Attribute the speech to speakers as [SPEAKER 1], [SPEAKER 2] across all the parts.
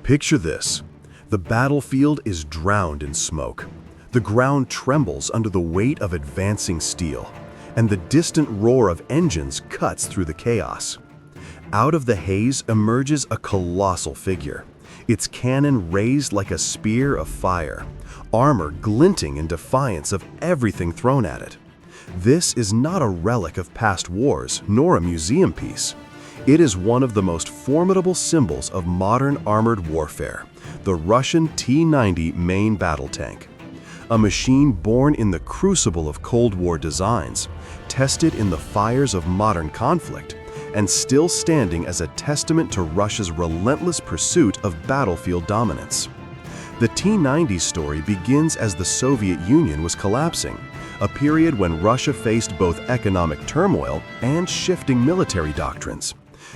[SPEAKER 1] Picture this. The battlefield is drowned in smoke. The ground trembles under the weight of advancing steel, and the distant roar of engines cuts through the chaos. Out of the haze emerges a colossal figure, its cannon raised like a spear of fire, armor glinting in defiance of everything thrown at it. This is not a relic of past wars, nor a museum piece. It is one of the most formidable symbols of modern armored warfare, the Russian T-90 main battle tank. A machine born in the crucible of Cold War designs, tested in the fires of modern conflict, and still standing as a testament to Russia's relentless pursuit of battlefield dominance. The T-90 story begins as the Soviet Union was collapsing, a period when Russia faced both economic turmoil and shifting military doctrines.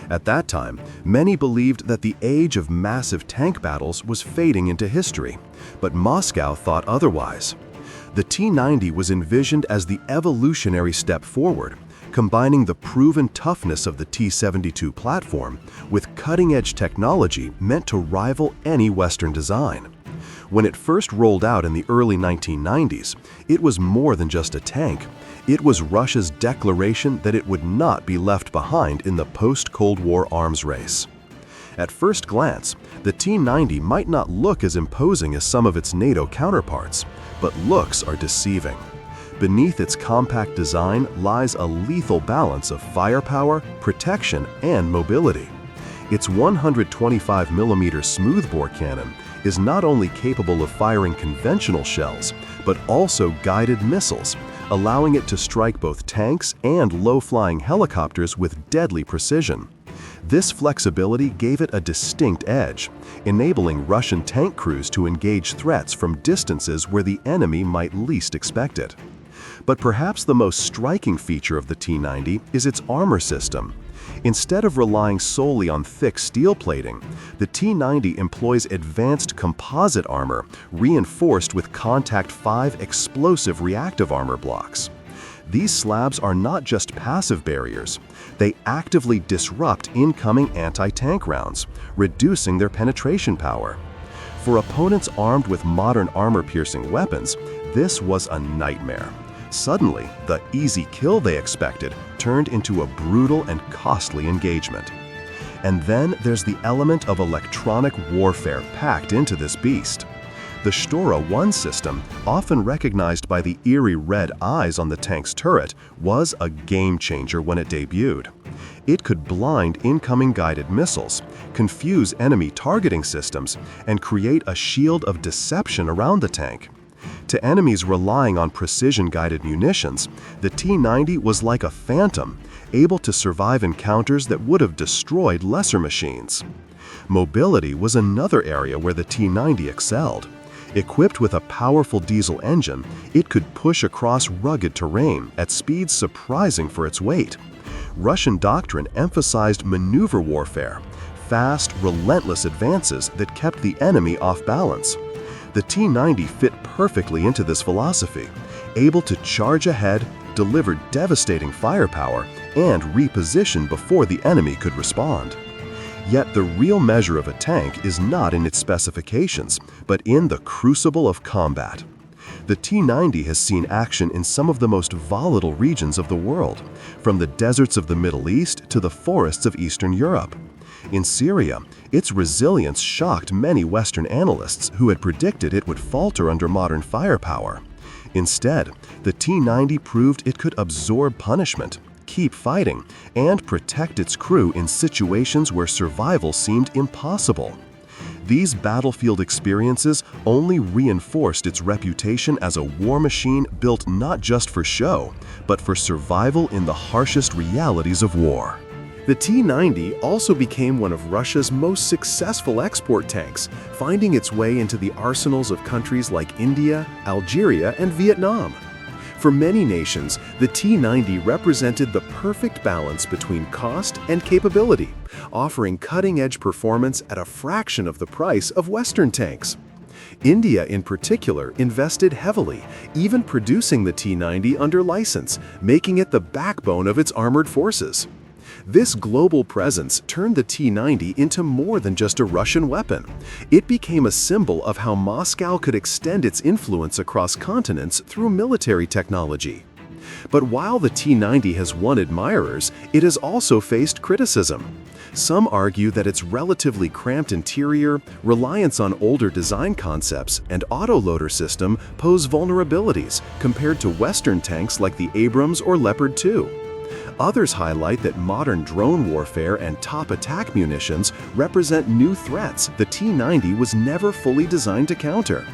[SPEAKER 1] At that time, many believed that the age of massive tank battles was fading into history, but Moscow thought otherwise. The T-90 was envisioned as the evolutionary step forward, combining the proven toughness of the T-72 platform with cutting-edge technology meant to rival any Western design. When it first rolled out in the early 1990s, it was more than just a tank. It was Russia's declaration that it would not be left behind in the post-Cold War arms race. At first glance, the T-90 might not look as imposing as some of its NATO counterparts, but looks are deceiving. Beneath its compact design lies a lethal balance of firepower, protection, and mobility. Its 125mm smoothbore cannon is not only capable of firing conventional shells, but also guided missiles, allowing it to strike both tanks and low-flying helicopters with deadly precision. This flexibility gave it a distinct edge, enabling Russian tank crews to engage threats from distances where the enemy might least expect it. But perhaps the most striking feature of the T-90 is its armor system. Instead of relying solely on thick steel plating, the T-90 employs advanced composite armor reinforced with Contact 5 explosive reactive armor blocks. These slabs are not just passive barriers, they actively disrupt incoming anti-tank rounds, reducing their penetration power. For opponents armed with modern armor-piercing weapons, this was a nightmare. Suddenly, the easy kill they expected turned into a brutal and costly engagement. And then there's the element of electronic warfare packed into this beast. The Stora 1 system, often recognized by the eerie red eyes on the tank's turret, was a game-changer when it debuted. It could blind incoming guided missiles, confuse enemy targeting systems, and create a shield of deception around the tank. To enemies relying on precision-guided munitions, the T-90 was like a phantom, able to survive encounters that would have destroyed lesser machines. Mobility was another area where the T-90 excelled. Equipped with a powerful diesel engine, it could push across rugged terrain at speeds surprising for its weight. Russian doctrine emphasized maneuver warfare, fast, relentless advances that kept the enemy off balance. The T-90 fit perfectly into this philosophy, able to charge ahead, deliver devastating firepower, and reposition before the enemy could respond. Yet the real measure of a tank is not in its specifications, but in the crucible of combat. The T-90 has seen action in some of the most volatile regions of the world, from the deserts of the Middle East to the forests of Eastern Europe. In Syria, its resilience shocked many Western analysts who had predicted it would falter under modern firepower. Instead, the T-90 proved it could absorb punishment, keep fighting, and protect its crew in situations where survival seemed impossible. These battlefield experiences only reinforced its reputation as a war machine built not just for show, but for survival in the harshest realities of war.
[SPEAKER 2] The T-90 also became one of Russia's most successful export tanks, finding its way into the arsenals of countries like India, Algeria, and Vietnam. For many nations, the T-90 represented the perfect balance between cost and capability, offering cutting-edge performance at a fraction of the price of Western tanks. India, in particular, invested heavily, even producing the T-90 under license, making it the backbone of its armored forces. This global presence turned the T-90 into more than just a Russian weapon. It became a symbol of how Moscow could extend its influence across continents through military technology. But while the T-90 has won admirers, it has also faced criticism. Some argue that its relatively cramped interior, reliance on older design concepts, and autoloader system pose vulnerabilities compared to Western tanks like the Abrams or Leopard 2. Others highlight that modern drone warfare and top attack munitions represent new threats the T-90 was never fully designed to counter.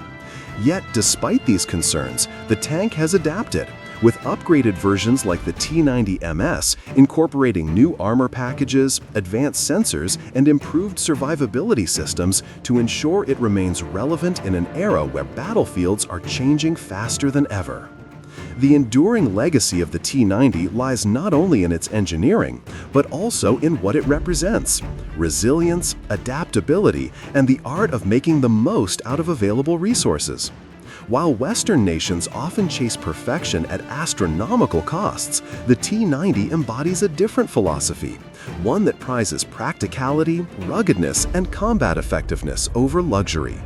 [SPEAKER 2] Yet, despite these concerns, the tank has adapted, with upgraded versions like the T-90MS incorporating new armor packages, advanced sensors, and improved survivability systems to ensure it remains relevant in an era where battlefields are changing faster than ever. The enduring legacy of the T-90 lies not only in its engineering, but also in what it represents: resilience, adaptability, and the art of making the most out of available resources. While Western nations often chase perfection at astronomical costs, the T-90 embodies a different philosophy, one that prizes practicality, ruggedness, and combat effectiveness over luxury.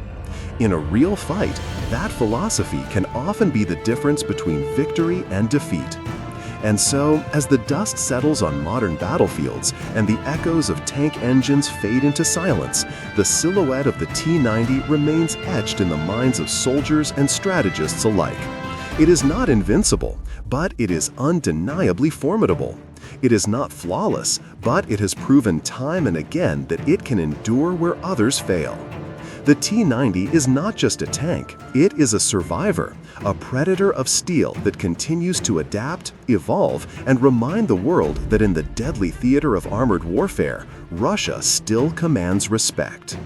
[SPEAKER 2] In a real fight, that philosophy can often be the difference between victory and defeat. And so, as the dust settles on modern battlefields and the echoes of tank engines fade into silence, the silhouette of the T-90 remains etched in the minds of soldiers and strategists alike. It is not invincible, but it is undeniably formidable. It is not flawless, but it has proven time and again that it can endure where others fail. The T-90 is not just a tank, it is a survivor, a predator of steel that continues to adapt, evolve, and remind the world that in the deadly theater of armored warfare, Russia still commands respect.